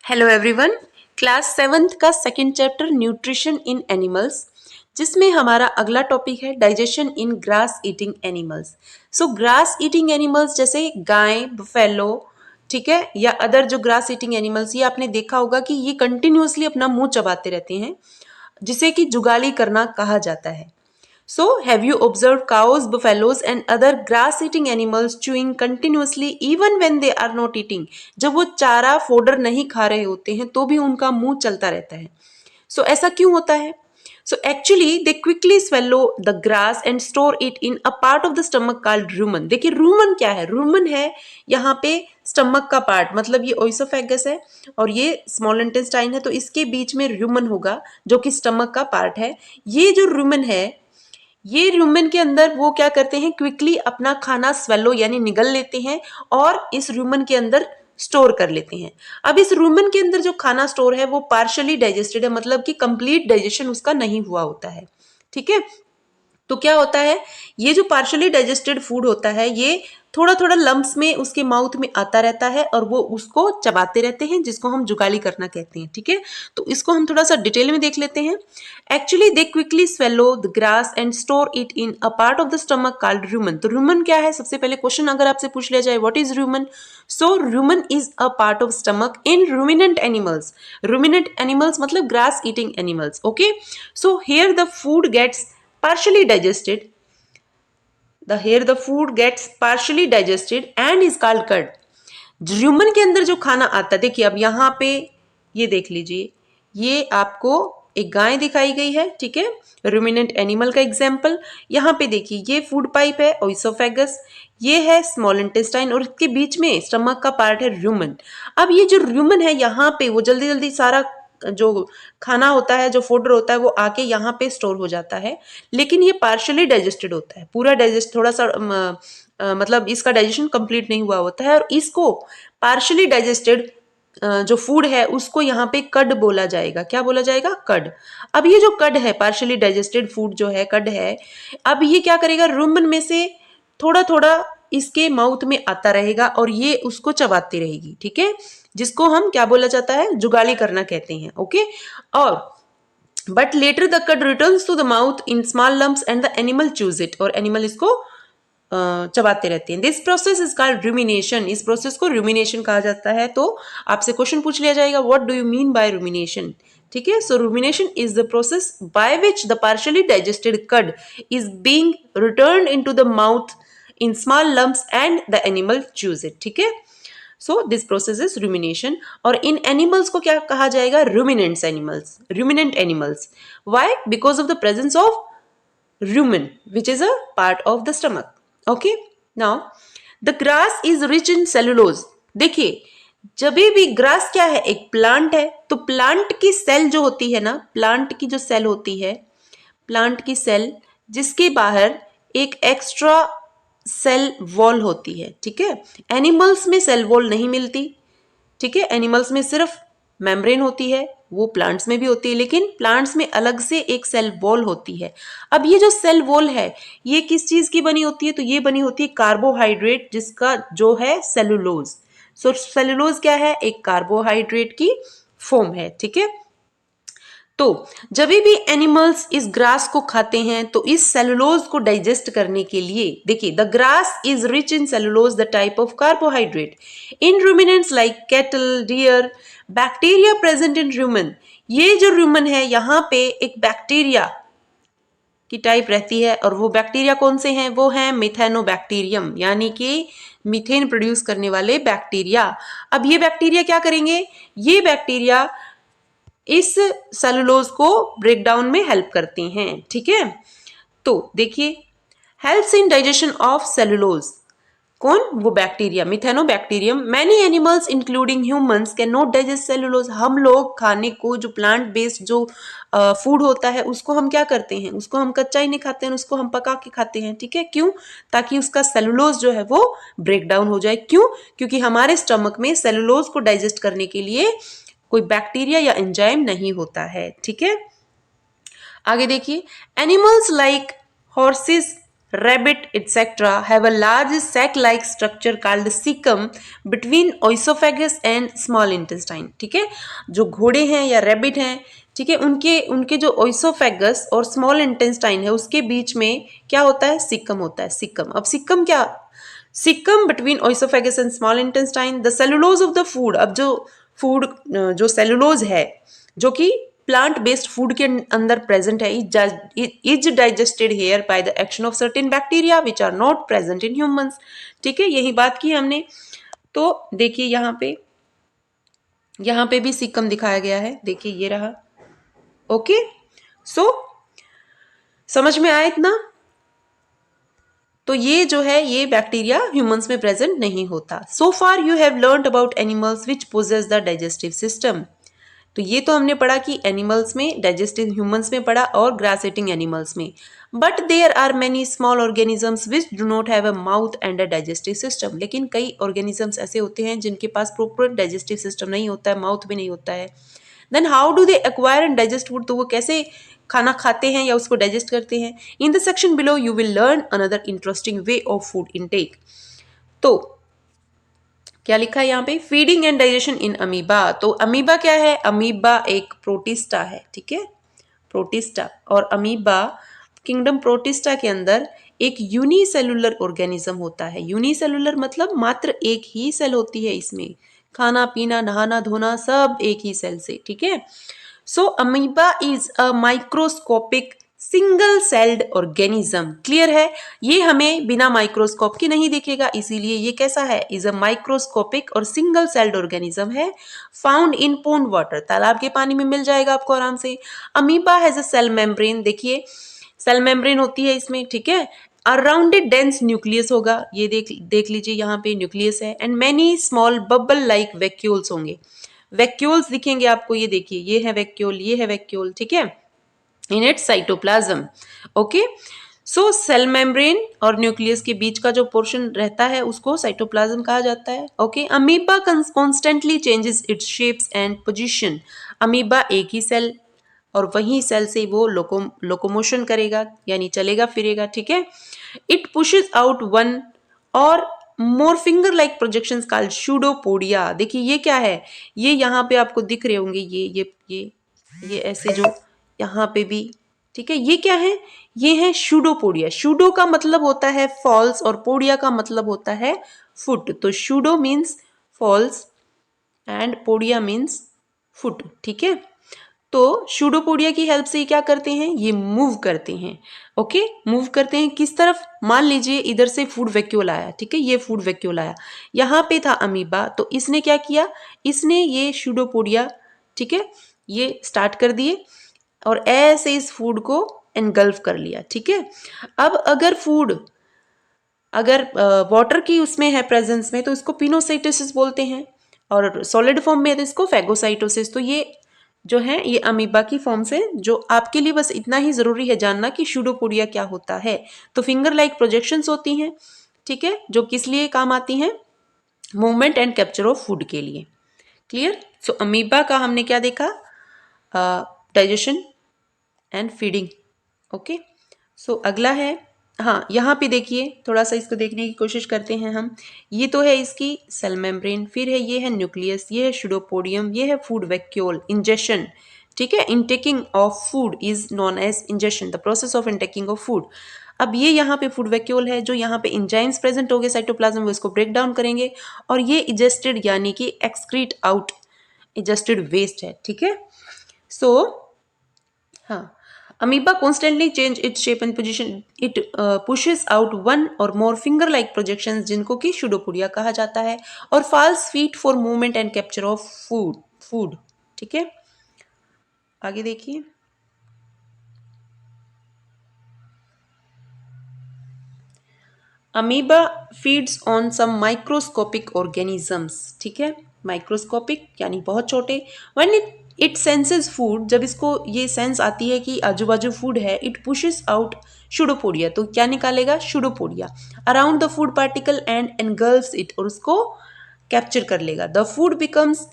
Hello everyone, class 7th का second chapter nutrition in animals, जिसमें हमारा अगला टॉपिक है डाइजेशन इन ग्रास ईटिंग एनिमल्स। सो ग्रास ईटिंग एनिमल्स जैसे गाय, बफेलो, ठीक है, या अदर जो ग्रास ईटिंग एनिमल्स, ये आपने देखा होगा कि ये कंटिन्यूअसली अपना मुंह चबाते रहते हैं, जिसे कि जुगाली करना कहा जाता है। So, have you observed cows, buffaloes and other grass-eating animals chewing continuously even when they are not eating? जब वो चारा फोडर नहीं खा रहे होते हैं तो भी उनका मुंह चलता रहता है। So, ऐसा क्यों होता है? So, actually, they quickly swallow the grass and store it in a part of the stomach called rumen. देखिए rumen क्या है? rumen है यहाँ पे स्टमक का पार्ट, मतलब ये ओइसोफेगस है और ये स्मॉल इंटेस्टाइन है, तो इसके बीच में rumen होगा जो कि स्टमक का पार्ट है। ये जो rumen है, ये रूमेन के अंदर वो क्या करते हैं, क्विकली अपना खाना स्वेलो यानी निगल लेते हैं और इस रूमेन के अंदर स्टोर कर लेते हैं। अब इस रूमेन के अंदर जो खाना स्टोर है वो पार्शियली डाइजेस्टेड है, मतलब कि कंप्लीट डाइजेशन उसका नहीं हुआ होता है। ठीक है, तो क्या होता है, ये जो पार्शियली डाइजेस्टेड फूड होता है ये थोड़ा थोड़ा लम्प्स में उसके माउथ में आता रहता है और वो उसको चबाते रहते हैं, जिसको हम जुगाली करना कहते हैं। ठीक है, तो इसको हम थोड़ा सा डिटेल में देख लेते हैं। Actually they quickly swallow the grass and store it in a part of the stomach called Roman. तो रूमन क्या है, सबसे पहले क्वेश्चन अगर आपसे पूछ लिया जाए what is rumen, so rumen is a part of stomach in ruminant animals. Ruminant animals मतलब grass eating animals. Okay, so here the food gets partially digested. The food gets partially digested and is called curd. Human के अंदर जो खाना आता है, देखिए अब यहाँ पे ये देख लीजिए, ये आपको एक गाय दिखाई गई है। ठीक है, रूमिनेंट एनिमल का एग्जाम्पल। यहाँ पे देखिए ये फूड पाइप है ओइसोफेगस, ये है स्मॉल इंटेस्टाइन और इसके बीच में स्टमक का पार्ट है रूमन। अब ये जो रूमन है यहाँ पे वो जल्दी जल्दी सारा जो खाना होता है, जो फूड होता है, वो आके यहाँ पे स्टोर हो जाता है, लेकिन ये पार्शियली डाइजेस्टेड होता है, पूरा डाइजेस्ट थोड़ा सा मतलब इसका डाइजेशन कंप्लीट नहीं हुआ होता है और इसको पार्शियली डाइजेस्टेड जो फूड है उसको यहाँ पे कड बोला जाएगा। क्या बोला जाएगा? कड। अब ये जो कड है, पार्शियली डाइजेस्टेड फूड जो है कड है, अब ये क्या करेगा, रूमन में से थोड़ा थोड़ा इसके माउथ में आता रहेगा और ये उसको चबाती रहेगी। ठीक है, जिसको हम क्या बोला जाता है, जुगाली करना कहते हैं। ओके, और but later the cud returns to the mouth in small lumps and the animal chew it, और एनिमल इसको चबाते रहते हैं। This process is called rumination. इस प्रोसेस को रूमिनेशन कहा जाता है। तो आपसे क्वेश्चन पूछ लिया जाएगा what do you mean by rumination. ठीक है, so rumination is the process by which the partially digested cud is being returned into the mouth in small lumps and the animal chews it. ठीक है, so this process is rumination। और in animals को क्या कहा जाएगा, ruminants animals, ruminant animals। why? because of the presence of rumen which is a part of the stomach। okay, now the grass is rich in cellulose। देखिए जब भी grass क्या है, एक प्लांट है, तो प्लांट की सेल जो होती है ना, प्लांट की जो सेल होती है, प्लांट की सेल जिसके बाहर एक एक्स्ट्रा सेल वॉल होती है। ठीक है, एनिमल्स में सेल वॉल नहीं मिलती। ठीक है, एनिमल्स में सिर्फ मेम्ब्रेन होती है, वो प्लांट्स में भी होती है, लेकिन प्लांट्स में अलग से एक सेल वॉल होती है। अब ये जो सेल वॉल है ये किस चीज की बनी होती है, तो ये बनी होती है कार्बोहाइड्रेट, जिसका जो है सेलुलोज। सो सेलुलोज क्या है, एक कार्बोहाइड्रेट की फॉर्म है। ठीक है, तो जब भी एनिमल्स इस ग्रास को खाते हैं तो इस सेलुलोज को डाइजेस्ट करने के लिए, देखिए the grass is rich in cellulose the type of carbohydrate. In ruminants like cattle, deer, bacteria present in rumen. ये जो रूमन है यहाँ पे एक बैक्टीरिया की टाइप रहती है, और वो बैक्टीरिया कौन से हैं, वो हैं मिथेनोबैक्टीरियम, यानी कि मीथेन प्रोड्यूस करने वाले बैक्टीरिया। अब ये बैक्टीरिया क्या करेंगे, ये बैक्टीरिया इस सेलुलोज को ब्रेक डाउन में हेल्प करती हैं। ठीक है, तो देखिए helps in digestion of cellulose, कौन, वो bacteria Methanobacterium. Many animals including humans can not digest cellulose. हम लोग खाने को, जो प्लांट बेस्ड जो फूड होता है उसको हम क्या करते हैं, उसको हम कच्चा ही नहीं खाते हैं, उसको हम पका के खाते हैं। ठीक है, क्यों, ताकि उसका सेलुलोज जो है वो ब्रेक डाउन हो जाए। क्यों, क्योंकि हमारे स्टमक में सेलुलोज को डाइजेस्ट करने के लिए कोई बैक्टीरिया या एंजाइम नहीं होता है। ठीक है, आगे देखिए animals like horses rabbit, etc., have a large sac-like structure called cecum between oesophagus and small intestine. ठीक है, जो घोड़े हैं या रैबिट हैं, ठीक है, उनके उनके जो ओइसोफेगस और स्मॉल इंटेस्टाइन है उसके बीच में क्या होता है, सिक्कम होता है, सिक्कम. अब सिक्कम क्या, caecum between oesophagus and small intestine, the cellulose of the food. अब जो फूड, जो सेलुलोज है जो कि प्लांट बेस्ड फूड के अंदर प्रेजेंट है, is digested here by the action of certain bacteria which are not present in humans. ठीक है, यही बात की हमने. तो देखिए यहाँ पे भी सिक्कम दिखाया गया है, देखिए ये रहा. ओके, सो समझ में आया इतना. तो ये जो है ये बैक्टीरिया ह्यूमंस में प्रेजेंट नहीं होता. So far you have learned about animals which possess the digestive system. तो ये तो हमने पढ़ा कि एनिमल्स में, डाइजेस्टिव ह्यूमंस में पढ़ा और ग्रास ईटिंग एनिमल्स में. But there are many small organisms which do not have a mouth and a digestive system. लेकिन कई ऑर्गेनिजम्स ऐसे होते हैं जिनके पास प्रॉपर डाइजेस्टिव सिस्टम नहीं होता है, माउथ भी नहीं होता है. Then how do they acquire and digest food. तो वो कैसे खाना खाते हैं या उसको डाइजेस्ट करते हैं. In the section below you will learn another interesting way of food intake. तो क्या लिखा है यहाँ पे, feeding and digestion in amoeba. तो अमीबा क्या है, अमीबा एक प्रोटिस्टा है. ठीक है, प्रोटिस्टा. और अमीबा किंगडम प्रोटिस्टा के अंदर एक यूनिसेलुलर ऑर्गेनिज्म होता है. यूनिसेलुलर मतलब मात्र एक ही सेल होती है इसमें, खाना पीना नहाना धोना सब एक ही सेल से. ठीक है, so amoeba is a microscopic single celled organism. Clear है, ये हमें बिना माइक्रोस्कोप के नहीं दिखेगा, इसीलिए ये कैसा है, इज अ माइक्रोस्कोपिक और सिंगल सेल्ड ऑर्गेनिज्म है. फाउंड इन पॉन्ड वाटर, तालाब के पानी में मिल जाएगा आपको आराम से. Amoeba has a cell membrane, देखिए सेल मेम्ब्रेन होती है इसमें. ठीक है, अराउंडेड डेंस न्यूक्लियस होगा, ये देख लीजिए यहाँ पे न्यूक्लियस है. And many small bubble like vacuoles होंगे, वैक्यूल्स दिखेंगे आपको, ये देखिए ये है वैक्यूल, ये है वैक्यूल. ठीक है, in its cytoplasm. Okay, so cell membrane और न्यूक्लियस के बीच का जो पोर्शन रहता है उसको साइटोप्लाज्म कहा जाता है. Okay, amoeba constantly changes it's shapes and position. Amoeba एक ही सेल और वही सेल से वो लोकोमोशन करेगा यानी चलेगा फिरेगा. ठीक है, इट पुशेस आउट वन और more finger like projections called pseudopodia. देखिए ये क्या है, ये यहाँ पे आपको दिख रहे होंगे, ये ऐसे जो यहाँ पे भी. ठीक है, ये क्या है, ये है सूडोपोडिया. सूडो का मतलब होता है फॉल्स और पोडिया का मतलब होता है फुट. तो pseudo means false and podia means foot. ठीक है, तो सूडोपोडिया की हेल्प से क्या करते हैं, ये मूव करते हैं. ओके, मूव करते हैं किस तरफ, मान लीजिए इधर से फूड वैक्यूल आया. ठीक है, ये फूड वैक्यूल आया, यहाँ पे था अमीबा, तो इसने क्या किया, इसने ये सूडोपोडिया, ठीक है, ये स्टार्ट कर दिए और ऐसे इस फूड को एनगल्फ कर लिया. ठीक है, अब अगर वाटर की उसमें है प्रेजेंस में तो इसको पिनोसाइटोसिस बोलते हैं, और सॉलिड फॉर्म में है तो इसको फैगोसाइटोसिस. तो ये जो है ये अमीबा की फॉर्म से, जो आपके लिए बस इतना ही जरूरी है जानना कि सूडोपोडिया क्या होता है. तो फिंगर लाइक प्रोजेक्शंस होती हैं. ठीक है, जो किस लिए काम आती हैं, movement and capture of food के लिए. क्लियर. सो अमीबा का हमने क्या देखा, डाइजेशन एंड फीडिंग. ओके, सो अगला है, हाँ यहाँ पे देखिए थोड़ा सा इसको देखने की कोशिश करते हैं हम. ये तो है इसकी सेल मेम्ब्रेन, फिर है ये है न्यूक्लियस, ये है सूडोपोडियम, ये है फूड वैक्यूल. इंजेशन, ठीक है, intaking of food is known as ingestion, the process of intaking of food. अब ये यहाँ पे फूड वैक्यूल है, जो यहाँ पे इंजाइम्स प्रेजेंट हो गए साइटोप्लाज्म वो इसको ब्रेक डाउन करेंगे, और ये इजेस्टेड यानी कि एक्सक्रीट आउट, इजेस्टेड वेस्ट है. ठीक है, सो हाँ, amoeba constantly change its shape and position. It pushes out one or more finger-like projections जिनको कि सूडोपोडिया कहा जाता है, और false feet for movement and capture of food. ठीक है, आगे देखिए. Amoeba feeds on some microscopic organisms. ठीक है, माइक्रोस्कोपिक यानी बहुत छोटे. व्हेन इट सेंसेस फूड, जब इसको ये सेंस आती है कि आजू बाजू फूड है, इट पुशेस आउट सूडोपोडिया. तो क्या निकालेगा, pseudopodia around the food particle and engulfs it, और उसको कैप्चर कर लेगा. The food becomes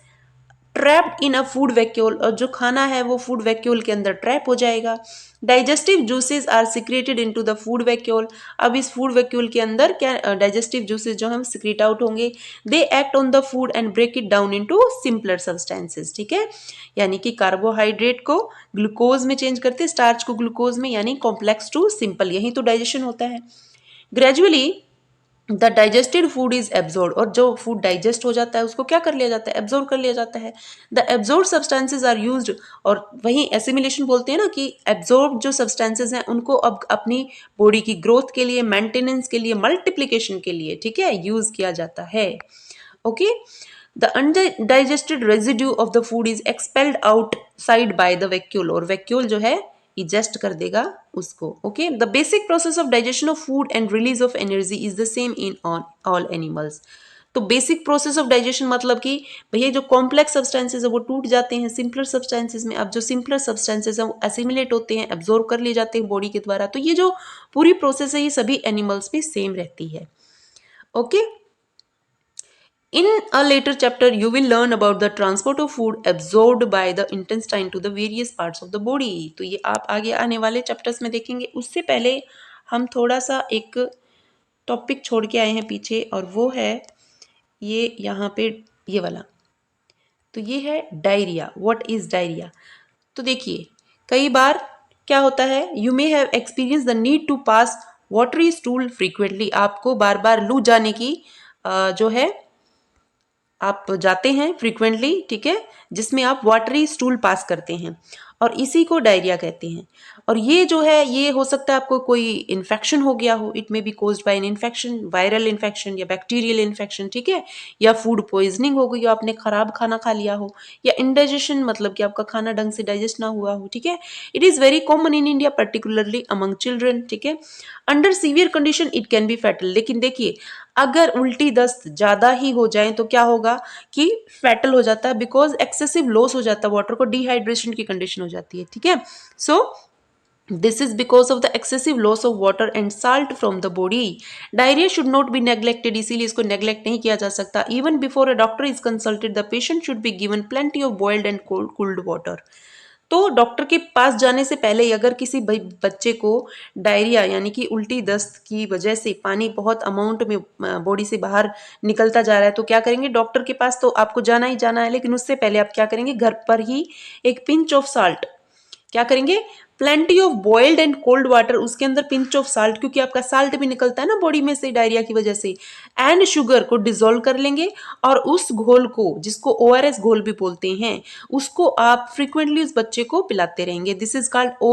trapped in a food vacuole, और जो खाना है वो फूड वैक्यूल के अंदर ट्रैप हो जाएगा। Digestive juices are secreted into the food vacuole, अब इस फूड वैक्यूल के अंदर क्या डाइजेस्टिव जूसेस जो हम सिक्रेट आउट होंगे, they act on the food and break it down into simpler substances, ठीक है, यानी कि कार्बोहाइड्रेट को ग्लूकोज में चेंज करते, स्टार्च को ग्लूकोज में, यानी कॉम्प्लेक्स टू सिंपल, यही तो डाइजेशन होता है। Gradually the digested food is absorb, और जो फूड डाइजेस्ट हो जाता है उसको क्या कर लिया जाता है, एब्जॉर्ब कर लिया जाता है। The absorb substances are used, और वहीं एसिमिलेशन बोलते हैं ना कि एब्जॉर्ब जो सब्सटेंसेज हैं उनको अब अपनी बॉडी की ग्रोथ के लिए, मेंटेनेंस के लिए, मल्टीप्लिकेशन के लिए, ठीक है, यूज किया जाता है। Okay, the undigested residue of the food is expelled outside by the vacuole, और वैक्यूल जो है इजेस्ट कर देगा उसको। Okay, the basic process of digestion of food and release of energy is the same in all animals. तो basic process of digestion मतलब कि भैया जो कॉम्प्लेक्स सब्सटेंसेस है वो टूट जाते हैं सिंपलर सब्सटेंसेस में, अब जो सिंपलर सब्सटेंसेस हैं वो एसिमिलेट होते हैं, एब्जॉर्ब कर लिए जाते हैं बॉडी के द्वारा, तो ये जो पूरी प्रोसेस है ये सभी एनिमल्स में सेम रहती है। Okay, in a later chapter, you will learn about the transport of food absorbed by the intestine to the various parts of the body. तो ये आप आगे आने वाले चैप्टर्स में देखेंगे। उससे पहले हम थोड़ा सा एक टॉपिक छोड़ के आए हैं पीछे, और वो है ये यहाँ पे ये वाला। तो ये है डायरिया। What is diarrhoea? तो देखिए, कई बार क्या होता है, you may have experience the need to pass watery stool frequently, आपको बार बार लू जाने की जो है आप जाते हैं फ्रीक्वेंटली, ठीक है, जिसमें आप वाटरी स्टूल पास करते हैं, और इसी को डायरिया कहते हैं। और ये जो है ये हो सकता है आपको कोई इन्फेक्शन हो गया हो, it may be caused by an infection, viral infection या बैक्टीरियल इन्फेक्शन, ठीक है, या फूड पॉइजनिंग हो गई हो, आपने खराब खाना खा लिया हो, या इंडाइजेशन मतलब कि आपका खाना ढंग से डाइजेस्ट ना हुआ हो, ठीक है। It is very common in India particularly among children, ठीक है। Under severe condition it can be fatal, लेकिन देखिए अगर उल्टी दस्त ज़्यादा ही हो जाए तो क्या होगा कि फैटल हो जाता है, बिकॉज एक्सेसिव लॉस हो जाता है वाटर को, डिहाइड्रेशन की कंडीशन हो जाती है, ठीक है। सो this is because of the excessive loss of water and salt from the body. Diarrhea should not be neglected, इसीलिए इसको neglect नहीं किया जा सकता। Even before a doctor is consulted, the patient should be given plenty of boiled and cooled water. तो doctor के पास जाने से पहले अगर किसी बच्चे को डायरिया यानी कि उल्टी दस्त की वजह से पानी बहुत अमाउंट में बॉडी से बाहर निकलता जा रहा है, तो क्या करेंगे, डॉक्टर के पास तो आपको जाना ही जाना है, लेकिन उससे पहले आप क्या करेंगे, घर पर ही एक पिंच ऑफ साल्ट, क्या करेंगे, plenty of boiled and cold water, उसके अंदर पिंच ऑफ साल्ट, क्योंकि आपका साल्ट भी निकलता है ना बॉडी में से डायरिया की वजह से, एंड शुगर को डिसॉल्व कर लेंगे, और उस घोल को, जिसको ओआरएस घोल भी बोलते हैं, उसको आप फ्रीक्वेंटली उस बच्चे को पिलाते रहेंगे। This is called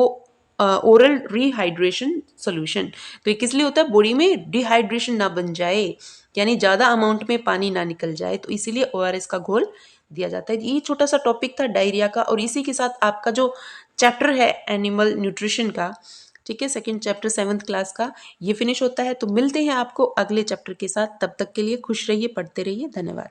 oral rehydration solution. तो ये किस लिए होता है, बॉडी में डिहाइड्रेशन ना बन जाए, यानी ज़्यादा अमाउंट में पानी ना निकल जाए, तो इसीलिए ओआरएस का घोल दिया जाता है। ये छोटा सा टॉपिक था डायरिया का, और इसी के साथ आपका जो चैप्टर है एनिमल न्यूट्रिशन का, ठीक है, सेकंड चैप्टर 7th क्लास का, ये फिनिश होता है। तो मिलते हैं आपको अगले चैप्टर के साथ, तब तक के लिए खुश रहिए, पढ़ते रहिए, धन्यवाद।